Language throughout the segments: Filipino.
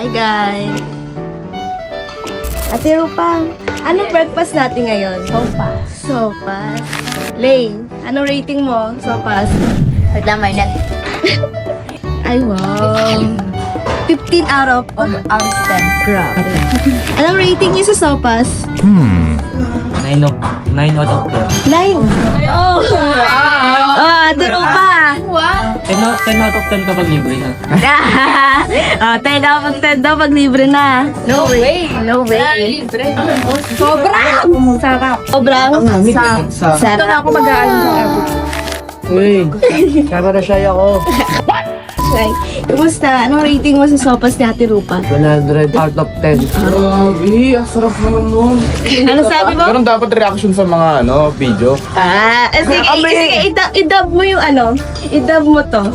Hi guys! Ate Rupa, anong breakfast natin ngayon? Sopas. Sopas. Lay, anong rating mo? Sopas. Naglamay na. Ay wow! 15 out of 10. grabe. Anong rating niyo sa sopas? 9 out of 10. 9! Oh! Ate Rupa! 10 out of 10 kapag libre na. 10 out of 10 daw pag libre na. No way. No way. Sobrang sarap. Sobrang sarap. Ito na ako mag-aaral. Uy, camera shy ako. Right. Kumusta? Anong rating mo sa sopas ni Ate Rupa? 100 out of 10. Grabe, ang sarap naman nun. Ano sabi mo? Ganun dapat reaction sa mga video. Sige, i-dub mo yung i-dub mo to.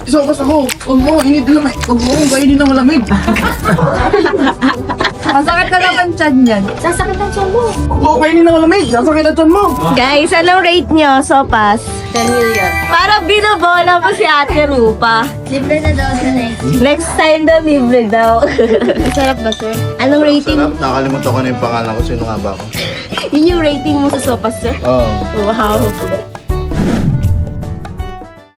Isopas ako. Huwag mo, init na lamig. Huwag mo, kainin ng malamig. Masakit na naman tiyan yan. Sasakit ang tiyan mo. Huwag mo, kainin ng malamig. Sasakit na tiyan mo. Guys, anong rate nyo, sopas? 10 million. Para binobola mo si Ate Rupa. Libre na daw sa next. Next time daw, libre daw. Sarap ba, sir? Anong rating? Sarap, nakalimutan ko na yung pangalan ko. Sino nga ba ako? Yun yung rating mo sa sopas, sir? Oo. Wow.